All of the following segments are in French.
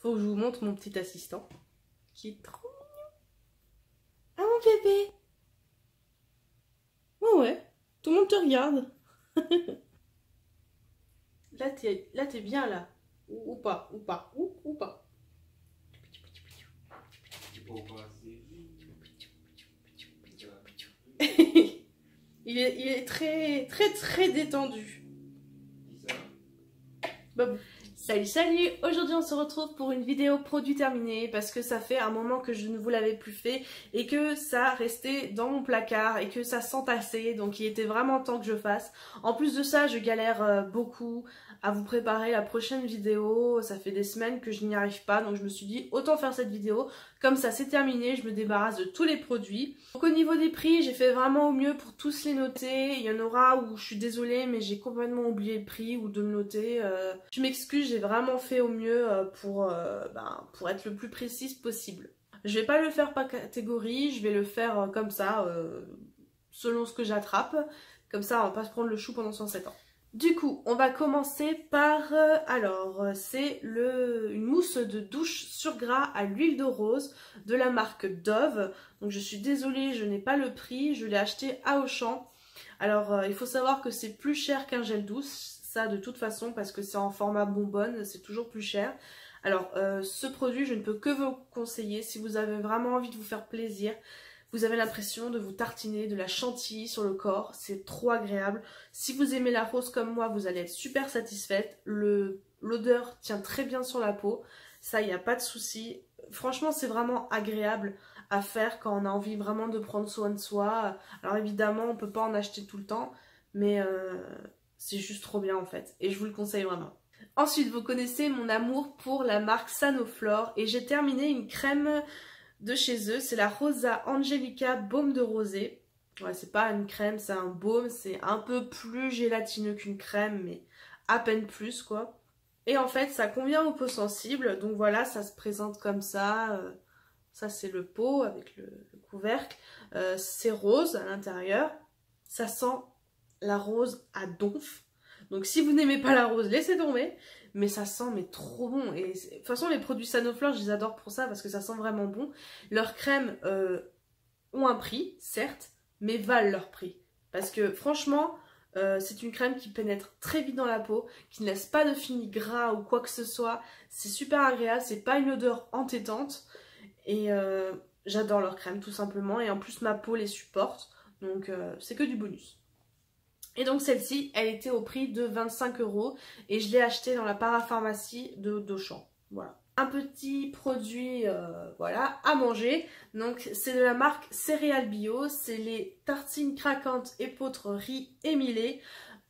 faut que je vous montre mon petit assistant. Qui est trop mignon. Ah mon bébé. Oh ouais, tout le monde te regarde. Là t'es bien là. Ou pas, ou pas, ou pas. il est très détendu. Babou. Salut, aujourd'hui on se retrouve pour une vidéo produit terminé parce que ça fait un moment que je ne vous l'avais plus fait et que ça restait dans mon placard et que ça s'entassait, donc il était vraiment temps que je fasse. En plus de ça, je galère beaucoup à vous préparer la prochaine vidéo, ça fait des semaines que je n'y arrive pas, donc je me suis dit autant faire cette vidéo, comme ça c'est terminé, je me débarrasse de tous les produits. Donc au niveau des prix, j'ai fait vraiment au mieux pour tous les noter, il y en aura où je suis désolée mais j'ai complètement oublié le prix ou de le noter, je m'excuse, j'ai vraiment fait au mieux pour être le plus précise possible. Je vais pas le faire par catégorie, je vais le faire comme ça, selon ce que j'attrape, comme ça on va pas se prendre le chou pendant 107 ans. Du coup, on va commencer par, c'est une mousse de douche sur gras à l'huile de rose de la marque Dove. Donc je suis désolée, je n'ai pas le prix, je l'ai acheté à Auchan. Alors il faut savoir que c'est plus cher qu'un gel douce, ça de toute façon, parce que c'est en format bonbonne, c'est toujours plus cher. Alors ce produit, je ne peux que vous conseiller si vous avez vraiment envie de vous faire plaisir. Vous avez l'impression de vous tartiner de la chantilly sur le corps, c'est trop agréable. Si vous aimez la rose comme moi, vous allez être super satisfaite. L'odeur tient très bien sur la peau, ça il n'y a pas de souci. Franchement c'est vraiment agréable à faire quand on a envie vraiment de prendre soin de soi. Alors évidemment on ne peut pas en acheter tout le temps, mais c'est juste trop bien en fait. Et je vous le conseille vraiment. Ensuite vous connaissez mon amour pour la marque Sanoflore et j'ai terminé une crème de chez eux, c'est la Rosa Angelica Baume de Rosée. Ouais, c'est pas une crème, c'est un baume, c'est un peu plus gélatineux qu'une crème, mais à peine plus quoi. Et en fait, ça convient aux peaux sensibles, donc voilà, ça se présente comme ça. Ça c'est le pot avec le couvercle. C'est rose à l'intérieur. Ça sent la rose à donf. Donc si vous n'aimez pas la rose, laissez tomber. Mais ça sent mais trop bon. Et de toute façon les produits Sanoflore, je les adore pour ça parce que ça sent vraiment bon. Leurs crèmes ont un prix, certes, mais valent leur prix. Parce que franchement, c'est une crème qui pénètre très vite dans la peau, qui ne laisse pas de fini gras ou quoi que ce soit. C'est super agréable, c'est pas une odeur entêtante. Et j'adore leurs crèmes tout simplement. Et en plus ma peau les supporte. Donc c'est que du bonus. Et donc celle-ci, elle était au prix de 25 € et je l'ai achetée dans la parapharmacie d'Auchan. Voilà. Un petit produit voilà, à manger. Donc c'est de la marque Céréales Bio. C'est les tartines craquantes épeautre riz émilé.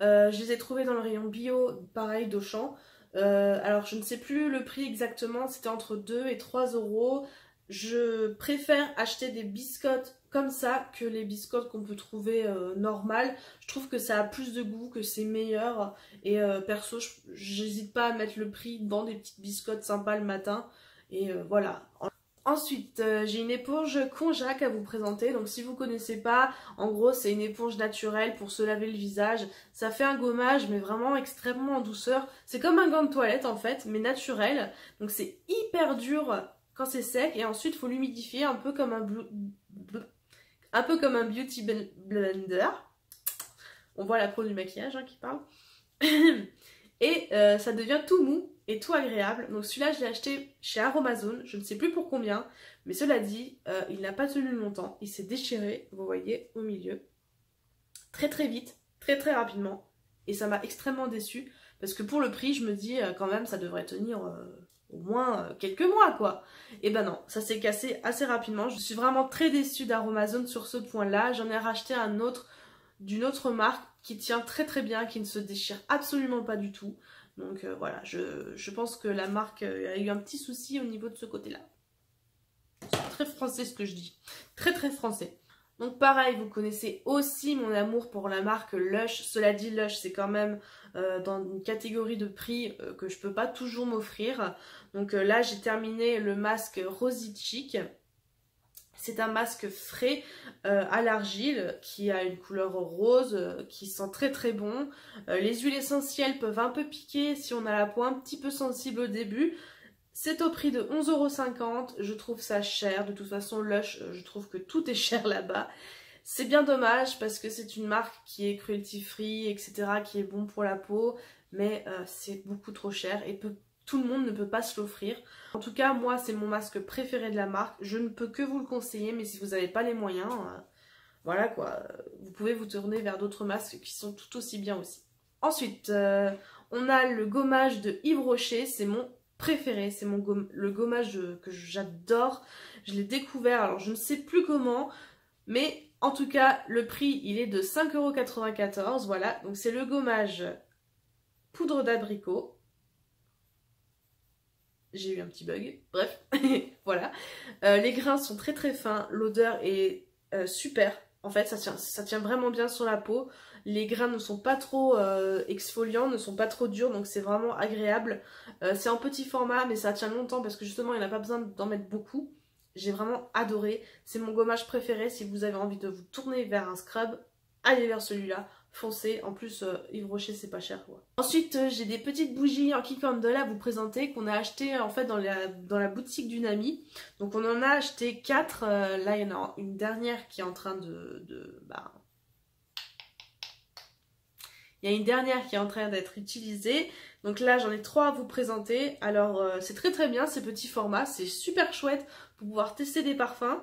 Je les ai trouvées dans le rayon bio, pareil, d'Auchan. Alors je ne sais plus le prix exactement, c'était entre 2 et 3 €. Je préfère acheter des biscottes comme ça que les biscottes qu'on peut trouver normales. Je trouve que ça a plus de goût, que c'est meilleur. Et perso, j'hésite pas à mettre le prix dans des petites biscottes sympas le matin. Et voilà. Ensuite, j'ai une éponge Konjac à vous présenter. Donc si vous connaissez pas, en gros c'est une éponge naturelle pour se laver le visage. Ça fait un gommage mais vraiment extrêmement en douceur. C'est comme un gant de toilette en fait, mais naturel. Donc c'est hyper dur quand c'est sec et ensuite il faut l'humidifier un peu comme un beauty blender. On voit la pro du maquillage hein, qui parle. Et ça devient tout mou et tout agréable. Donc celui-là je l'ai acheté chez Aromazone, je ne sais plus pour combien, mais cela dit, il n'a pas tenu longtemps. Il s'est déchiré, vous voyez, au milieu. Très très vite, très très rapidement. Et ça m'a extrêmement déçue parce que pour le prix, je me dis quand même ça devrait tenir au moins quelques mois quoi. Et ben non, ça s'est cassé assez rapidement. Je suis vraiment très déçue d'Aromazone sur ce point-là. J'en ai racheté un autre d'une autre marque qui tient très très bien, qui ne se déchire absolument pas du tout. Donc voilà, je pense que la marque a eu un petit souci au niveau de ce côté-là. C'est très français ce que je dis. Très très français. Donc pareil, vous connaissez aussi mon amour pour la marque Lush. Cela dit, Lush c'est quand même dans une catégorie de prix que je peux pas toujours m'offrir. Donc là j'ai terminé le masque Rosy Chic. C'est un masque frais à l'argile qui a une couleur rose, qui sent très très bon. Les huiles essentielles peuvent un peu piquer si on a la peau un petit peu sensible au début. C'est au prix de 11,50 €. Je trouve ça cher. De toute façon, Lush, je trouve que tout est cher là-bas. C'est bien dommage parce que c'est une marque qui est cruelty free, etc., qui est bon pour la peau, mais c'est beaucoup trop cher et tout le monde ne peut pas se l'offrir. En tout cas, moi, c'est mon masque préféré de la marque. Je ne peux que vous le conseiller, mais si vous n'avez pas les moyens, voilà quoi, vous pouvez vous tourner vers d'autres masques qui sont tout aussi bien aussi. Ensuite, on a le gommage de Yves Rocher, c'est mon préféré, c'est le gommage que j'adore. Je l'ai découvert, alors je ne sais plus comment, mais en tout cas, le prix, il est de 5,94 €, voilà. Donc c'est le gommage poudre d'abricot. J'ai eu un petit bug, bref, voilà. Les grains sont très très fins, l'odeur est super. En fait, ça tient vraiment bien sur la peau. Les grains ne sont pas trop exfoliants, ne sont pas trop durs, donc c'est vraiment agréable. C'est en petit format, mais ça tient longtemps parce que justement, il n'y en a pas besoin d'en mettre beaucoup. J'ai vraiment adoré. C'est mon gommage préféré. Si vous avez envie de vous tourner vers un scrub, allez vers celui-là. Foncez. En plus, Yves Rocher, c'est pas cher, quoi. Ensuite, j'ai des petites bougies en key candle à vous présenter qu'on a acheté en fait dans la boutique d'une amie. Donc on en a acheté 4. Là, il y en a une dernière qui est en train il y a une dernière qui est en train d'être utilisée. Donc là, j'en ai 3 à vous présenter. Alors, c'est très très bien ces petits formats. C'est super chouette pour pouvoir tester des parfums.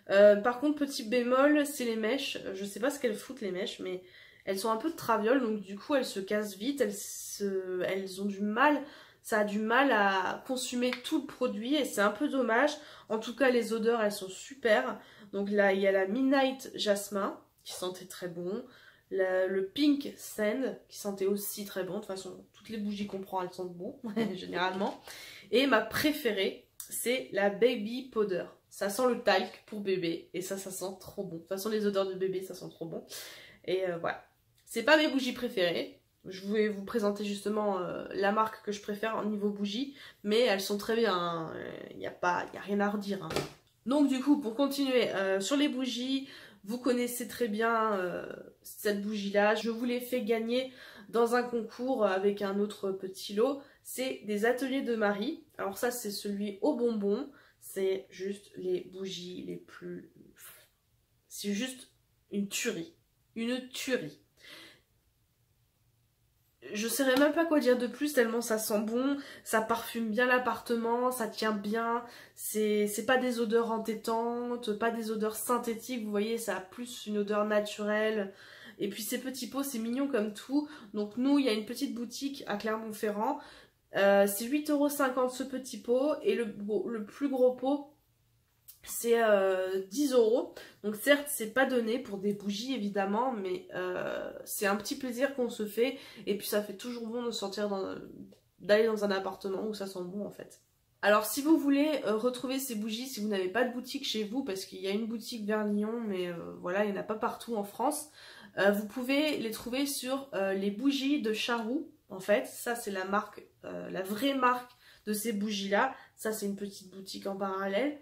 Par contre, petit bémol, c'est les mèches. Je sais pas ce qu'elles foutent les mèches, mais elles sont un peu de traviole. Donc du coup, elles se cassent vite. Elles ont du mal. Ça a du mal à consumer tout le produit et c'est un peu dommage. En tout cas, les odeurs, elles sont super. Donc là, il y a la Midnight Jasmin qui sentait très bon. Le Pink Sand qui sentait aussi très bon. De toute façon, toutes les bougies qu'on prend, elles sentent bon, généralement. Et ma préférée, c'est la Baby Powder. Ça sent le talc pour bébé et ça sent trop bon. De toute façon, les odeurs de bébé, ça sent trop bon. Et voilà. C'est pas mes bougies préférées. Je voulais vous présenter justement la marque que je préfère en niveau bougie. Mais elles sont très bien. Il n'y a rien à redire. Hein. Donc du coup, pour continuer sur les bougies... Vous connaissez très bien cette bougie-là. Je vous l'ai fait gagner dans un concours avec un autre petit lot. C'est des ateliers de Marie. Alors ça, c'est celui au bonbon. C'est juste les bougies les plus... C'est juste une tuerie. Une tuerie. Je saurais même pas quoi dire de plus tellement ça sent bon, ça parfume bien l'appartement, ça tient bien, c'est pas des odeurs entêtantes, pas des odeurs synthétiques, vous voyez, ça a plus une odeur naturelle. Et puis ces petits pots, c'est mignon comme tout. Donc nous, il y a une petite boutique à Clermont-Ferrand, c'est 8,50 € ce petit pot et le plus gros pot, c'est 10 €. Donc certes, c'est pas donné pour des bougies évidemment, mais c'est un petit plaisir qu'on se fait. Et puis ça fait toujours bon de sortir d'aller dans un appartement où ça sent bon en fait. Alors si vous voulez retrouver ces bougies, si vous n'avez pas de boutique chez vous, parce qu'il y a une boutique vers Lyon, mais voilà, il n'y en a pas partout en France, vous pouvez les trouver sur les bougies de Charroux. En fait, ça c'est la marque, la vraie marque de ces bougies là. Ça c'est une petite boutique en parallèle.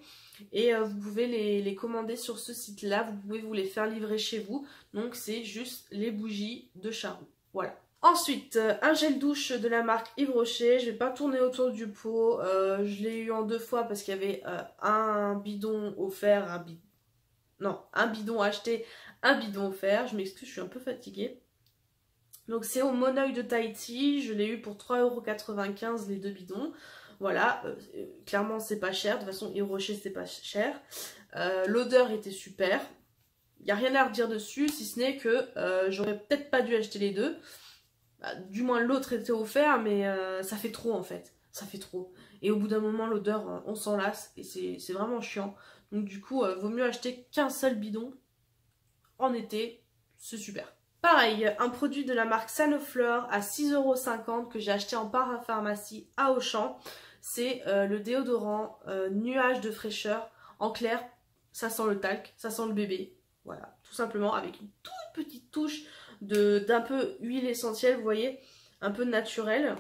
Et vous pouvez les commander sur ce site là, vous pouvez vous les faire livrer chez vous. Donc c'est juste les bougies de Charroux. Voilà. Ensuite, un gel douche de la marque Yves Rocher. Je vais pas tourner autour du pot. Je l'ai eu en 2 fois parce qu'il y avait un bidon offert, un bidon acheté, un bidon offert. Je m'excuse, je suis un peu fatiguée. Donc c'est au Monoeil de Tahiti. Je l'ai eu pour 3,95 € les 2 bidons. Voilà, clairement c'est pas cher, de toute façon Yves Rocher c'est pas cher. L'odeur était super, il n'y a rien à redire dessus, si ce n'est que j'aurais peut-être pas dû acheter les deux. Bah, du moins l'autre était offert, mais ça fait trop en fait, ça fait trop. Et au bout d'un moment l'odeur, on s'en lasse et c'est vraiment chiant. Donc du coup, vaut mieux acheter qu'un seul bidon en été, c'est super. Pareil, un produit de la marque Sanofleur à 6,50 € que j'ai acheté en parapharmacie à Auchan. C'est le déodorant nuage de fraîcheur. En clair, ça sent le talc, ça sent le bébé. Voilà, tout simplement avec une toute petite touche d'un peu huile essentielle, vous voyez, un peu naturelle.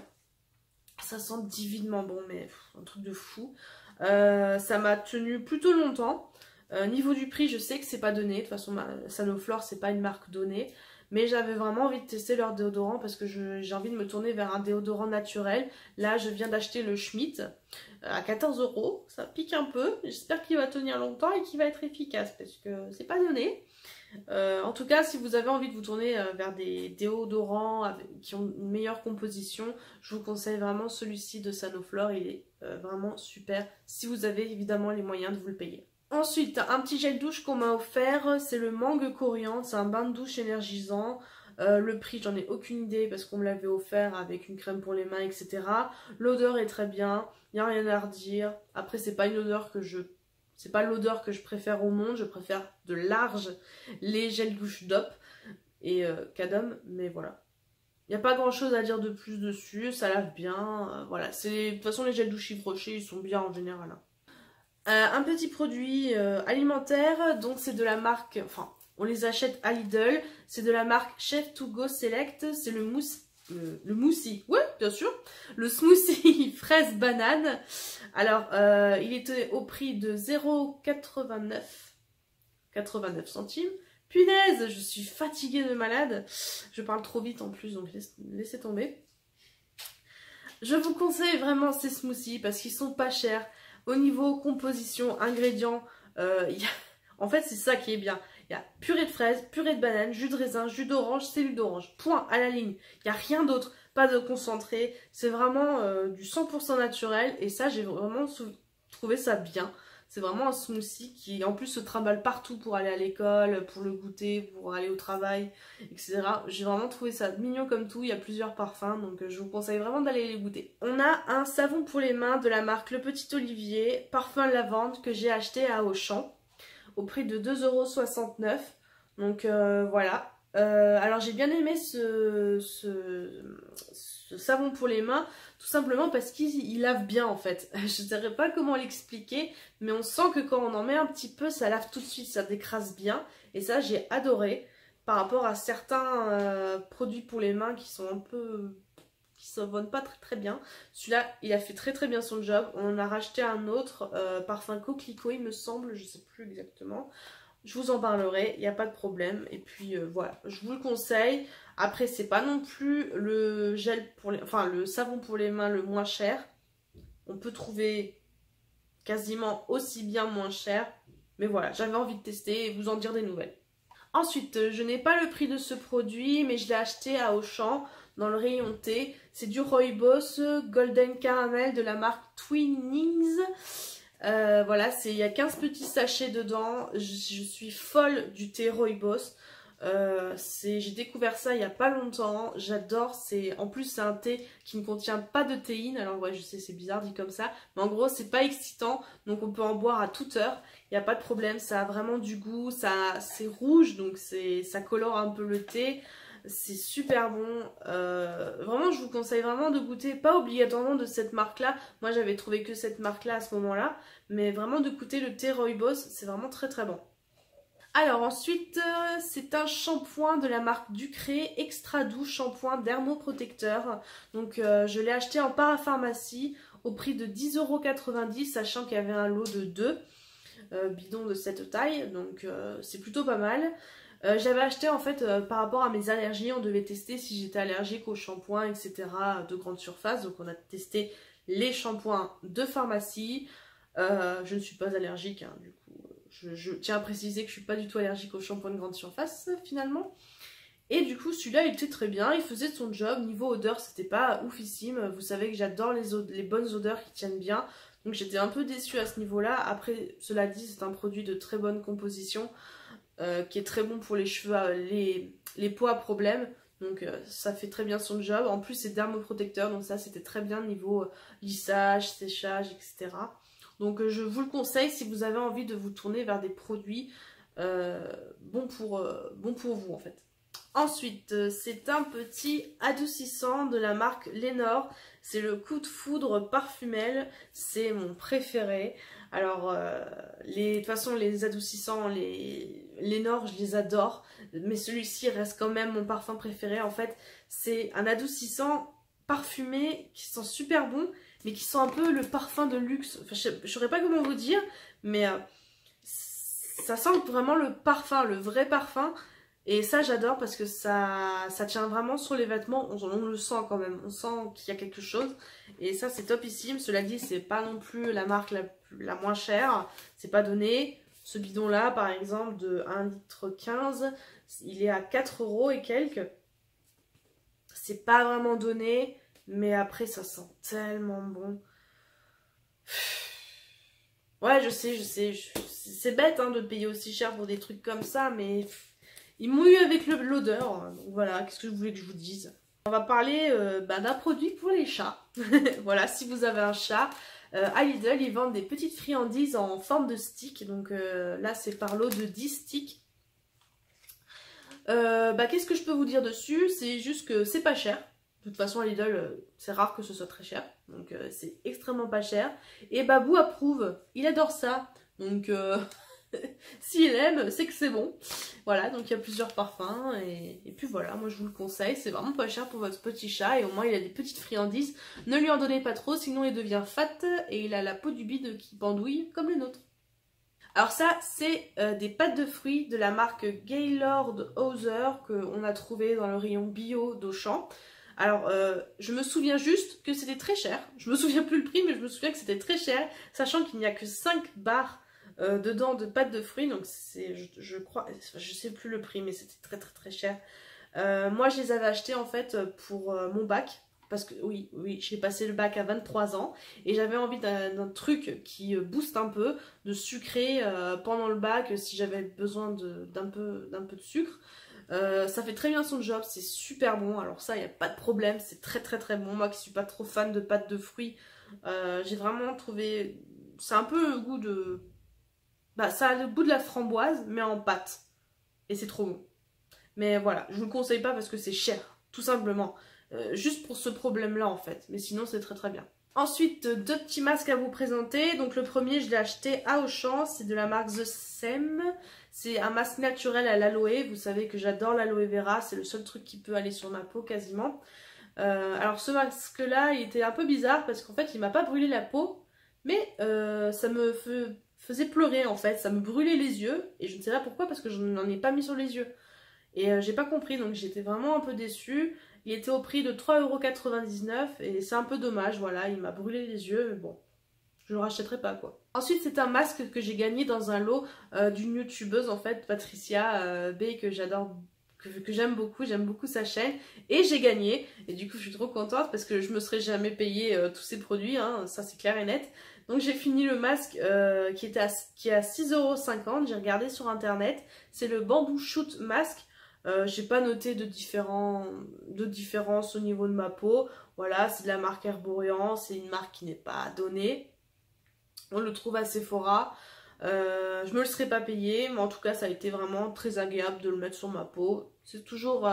Ça sent divinement bon, mais un truc de fou. Ça m'a tenu plutôt longtemps. Niveau du prix, je sais que c'est pas donné. De toute façon, Sanofleur, c'est pas une marque donnée. mais j'avais vraiment envie de tester leur déodorant parce que j'ai envie de me tourner vers un déodorant naturel. Là, je viens d'acheter le Schmitt à 14 €, ça pique un peu, j'espère qu'il va tenir longtemps et qu'il va être efficace parce que c'est pas donné. En tout cas, si vous avez envie de vous tourner vers des déodorants qui ont une meilleure composition, je vous conseille vraiment celui-ci de Sanoflore, il est vraiment super si vous avez évidemment les moyens de vous le payer. Ensuite, un petit gel douche qu'on m'a offert, c'est le mangue coriandre, c'est un bain de douche énergisant. Le prix, j'en ai aucune idée parce qu'on me l'avait offert avec une crème pour les mains, etc. L'odeur est très bien, il n'y a rien à redire. Après, c'est pas l'odeur que je préfère au monde, je préfère de large les gels douche DOP et Cadom, mais voilà. Il n'y a pas grand chose à dire de plus dessus, ça lave bien, voilà. De toute façon, les gels douche Yves Rocher, ils sont bien en général. Hein. Un petit produit alimentaire, donc c'est de la marque, enfin on les achète à Lidl, c'est de la marque Chef to Go Select, c'est le moussi, ouais bien sûr, le smoothie fraise banane. Alors il était au prix de 0,89 centimes. Punaise, je suis fatiguée de malade, je parle trop vite en plus donc laissez tomber. Je vous conseille vraiment ces smoothies parce qu'ils sont pas chers. Au niveau composition, ingrédients, en fait c'est ça qui est bien. Il y a purée de fraises, purée de banane, jus de raisin, jus d'orange, cellule d'orange. Point à la ligne. Il n'y a rien d'autre, pas de concentré. C'est vraiment du 100% naturel et ça j'ai vraiment trouvé ça bien. C'est vraiment un smoothie qui en plus se trimballe partout pour aller à l'école, pour le goûter, pour aller au travail, etc. J'ai vraiment trouvé ça mignon comme tout, il y a plusieurs parfums, donc je vous conseille vraiment d'aller les goûter. On a un savon pour les mains de la marque Le Petit Olivier, parfum lavande, que j'ai acheté à Auchan, au prix de 2,69 €. Donc voilà. Alors j'ai bien aimé ce savon pour les mains, tout simplement parce qu'il lave bien en fait. Je ne saurais pas comment l'expliquer, mais on sent que quand on en met un petit peu, ça lave tout de suite, ça décrase bien. Et ça j'ai adoré par rapport à certains produits pour les mains qui sont un peu... qui ne savonnent pas très très bien. Celui-là, il a fait très très bien son job. On en a racheté un autre, parfum coquelicot il me semble, je ne sais plus exactement. Je vous en parlerai, il n'y a pas de problème. Et puis voilà, je vous le conseille. Après, c'est pas non plus le gel pour les... enfin, le savon pour les mains le moins cher. On peut trouver quasiment aussi bien moins cher. Mais voilà, j'avais envie de tester et vous en dire des nouvelles. Ensuite, je n'ai pas le prix de ce produit, mais je l'ai acheté à Auchan dans le rayon thé. C'est du Rooibos Golden Caramel de la marque Twinings. Voilà, il y a 15 petits sachets dedans. Je suis folle du thé Rooibos. J'ai découvert ça il n'y a pas longtemps. J'adore. En plus, c'est un thé qui ne contient pas de théine. Alors, ouais, je sais, c'est bizarre dit comme ça. Mais en gros, c'est pas excitant. Donc, on peut en boire à toute heure. Il n'y a pas de problème. Ça a vraiment du goût. C'est rouge. Donc, ça colore un peu le thé. C'est super bon, vraiment je vous conseille vraiment de goûter, pas obligatoirement de cette marque là, moi j'avais trouvé que cette marque là à ce moment là, mais vraiment de goûter le thé Rooibos, c'est vraiment très très bon. Alors ensuite, c'est un shampoing de la marque Ducré, extra doux shampoing dermoprotecteur, donc je l'ai acheté en parapharmacie au prix de 10,90 €, sachant qu'il y avait un lot de 2 bidons de cette taille, donc c'est plutôt pas mal. J'avais acheté en fait par rapport à mes allergies, on devait tester si j'étais allergique aux shampoings etc. de grande surface, donc on a testé les shampoings de pharmacie. Je ne suis pas allergique, hein, du coup je tiens à préciser que je suis pas du tout allergique aux shampoings de grande surface finalement. Et du coup celui-là il était très bien, il faisait son job, niveau odeur c'était pas oufissime, vous savez que j'adore les bonnes odeurs qui tiennent bien, donc j'étais un peu déçue à ce niveau-là. Après cela dit c'est un produit de très bonne composition, qui est très bon pour les cheveux, les peaux à problème, donc ça fait très bien son job. En plus c'est dermoprotecteur, donc ça c'était très bien niveau lissage, séchage, etc. Donc je vous le conseille si vous avez envie de vous tourner vers des produits bons pour vous en fait. Ensuite, c'est un petit adoucissant de la marque Lénore. C'est le Coup de Foudre Parfumel. C'est mon préféré. Alors, de toute façon, les adoucissants, les Lénore, je les adore. Mais celui-ci reste quand même mon parfum préféré. En fait, c'est un adoucissant parfumé qui sent super bon, mais qui sent un peu le parfum de luxe. Enfin, je ne saurais pas comment vous dire, mais ça sent vraiment le parfum, le vrai parfum. Et ça j'adore parce que ça tient vraiment sur les vêtements, on le sent quand même, on sent qu'il y a quelque chose. Et ça c'est topissime, cela dit c'est pas non plus la marque la moins chère, c'est pas donné. Ce bidon là par exemple de 1,15 litre, il est à 4 € et quelques. C'est pas vraiment donné, mais après ça sent tellement bon. Ouais je sais, c'est bête hein, de payer aussi cher pour des trucs comme ça, mais... Il mouille avec l'odeur, donc voilà, qu'est-ce que vous voulez que je vous dise? On va parler d'un produit pour les chats. Voilà, si vous avez un chat, à Lidl, ils vendent des petites friandises en forme de stick. Donc là, c'est par lot de 10 sticks. Qu'est-ce que je peux vous dire dessus? C'est juste que c'est pas cher. De toute façon, à Lidl, c'est rare que ce soit très cher. Donc c'est extrêmement pas cher. Et Babou approuve, il adore ça. Donc... S'il aime, c'est que c'est bon. Voilà, donc il y a plusieurs parfums. Et puis voilà, moi je vous le conseille. C'est vraiment pas cher pour votre petit chat. Et au moins il a des petites friandises. Ne lui en donnez pas trop, sinon il devient fat. Et il a la peau du bide qui pendouille comme les nôtres. Alors ça, c'est des pâtes de fruits de la marque Gaylord Hauser qu'on a trouvé dans le rayon bio d'Auchan. Alors, je me souviens juste que c'était très cher. Je me souviens plus le prix, mais je me souviens que c'était très cher. Sachant qu'il n'y a que 5 barres dedans de pâtes de fruits, donc c'est, je crois, je sais plus le prix, mais c'était très très très cher. Moi je les avais achetés en fait pour mon bac, parce que oui, j'ai passé le bac à 23 ans, et j'avais envie d'un truc qui booste un peu, de sucré pendant le bac, si j'avais besoin d'un peu de sucre. Ça fait très bien son job, c'est super bon, alors ça il n'y a pas de problème, c'est très très très bon. Moi qui suis pas trop fan de pâtes de fruits, j'ai vraiment trouvé, c'est un peu le goût de... ça a le goût de la framboise, mais en pâte. Et c'est trop bon. Mais voilà, je vous le conseille pas parce que c'est cher, tout simplement. Juste pour ce problème-là, en fait. Mais sinon, c'est très très bien. Ensuite, deux petits masques à vous présenter. Donc le premier, je l'ai acheté à Auchan. C'est de la marque The Sem. C'est un masque naturel à l'aloe. Vous savez que j'adore l'aloe vera. C'est le seul truc qui peut aller sur ma peau, quasiment. Alors ce masque-là, il était un peu bizarre parce qu'en fait, il m'a pas brûlé la peau. Mais ça me faisait pleurer en fait, ça me brûlait les yeux et je ne sais pas pourquoi parce que je n'en ai pas mis sur les yeux et j'ai pas compris, donc j'étais vraiment un peu déçue. Il était au prix de 3,99 € et c'est un peu dommage, voilà, il m'a brûlé les yeux, mais bon, je le rachèterai pas quoi. Ensuite c'est un masque que j'ai gagné dans un lot d'une youtubeuse en fait, Patricia B, que j'adore, que j'aime beaucoup sa chaîne, et j'ai gagné, et du coup je suis trop contente parce que je me serais jamais payé tous ces produits, hein, ça c'est clair et net. Donc j'ai fini le masque qui est à 6,50 €, j'ai regardé sur internet, c'est le Bamboo Shoot Mask. J'ai pas noté de différence au niveau de ma peau, voilà, c'est de la marque Herborian, c'est une marque qui n'est pas donnée, on le trouve à Sephora. Je me le serais pas payé, mais en tout cas ça a été vraiment très agréable de le mettre sur ma peau. C'est toujours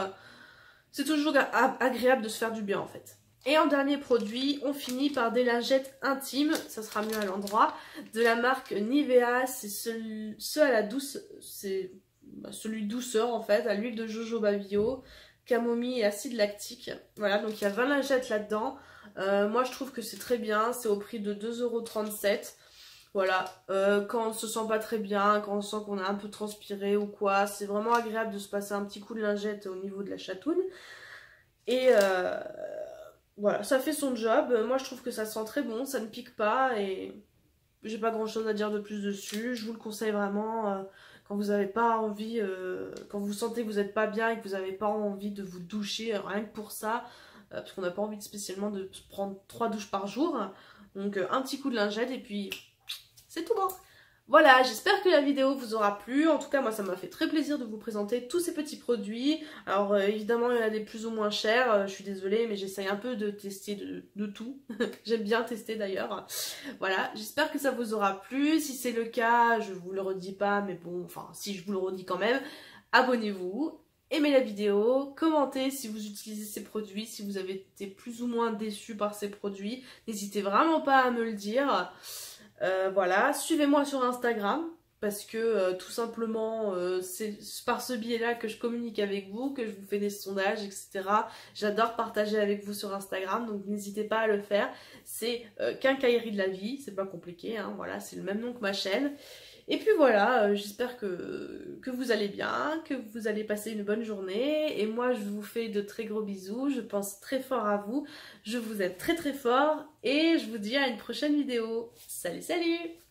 agréable de se faire du bien en fait. Et en dernier produit, on finit par des lingettes intimes, ça sera mieux à l'endroit, de la marque Nivea. C'est ceux à la douce, c'est celui douceur en fait, à l'huile de jojoba bio, camomille et acide lactique. Voilà, donc il y a 20 lingettes là-dedans. Moi je trouve que c'est très bien, c'est au prix de 2,37 €. Voilà, quand on se sent pas très bien, quand on sent qu'on a un peu transpiré ou quoi, c'est vraiment agréable de se passer un petit coup de lingette au niveau de la chatoune. Et voilà, ça fait son job. Moi je trouve que ça sent très bon, ça ne pique pas et j'ai pas grand chose à dire de plus dessus. Je vous le conseille vraiment quand vous n'avez pas envie, quand vous sentez que vous n'êtes pas bien et que vous n'avez pas envie de vous doucher, rien que pour ça, parce qu'on n'a pas envie spécialement de prendre 3 douches par jour. Donc un petit coup de lingette et puis c'est tout bon. Voilà, j'espère que la vidéo vous aura plu. En tout cas, moi, ça m'a fait très plaisir de vous présenter tous ces petits produits. Alors, évidemment, il y en a des plus ou moins chers. Je suis désolée, mais j'essaye un peu de tester de tout. J'aime bien tester d'ailleurs. Voilà, j'espère que ça vous aura plu. Si c'est le cas, je vous le redis pas, mais bon, enfin, si je vous le redis quand même, abonnez-vous. Aimez la vidéo, commentez si vous utilisez ces produits, si vous avez été plus ou moins déçus par ces produits. N'hésitez vraiment pas à me le dire. Voilà, suivez-moi sur Instagram, parce que tout simplement c'est par ce biais-là que je communique avec vous, que je vous fais des sondages, etc. J'adore partager avec vous sur Instagram, donc n'hésitez pas à le faire. C'est Quincaillerie de la vie, c'est pas compliqué, hein, voilà, c'est le même nom que ma chaîne. Et puis voilà, j'espère que vous allez bien, que vous allez passer une bonne journée. Et moi, je vous fais de très gros bisous, je pense très fort à vous, je vous aime très très fort et je vous dis à une prochaine vidéo. Salut, salut!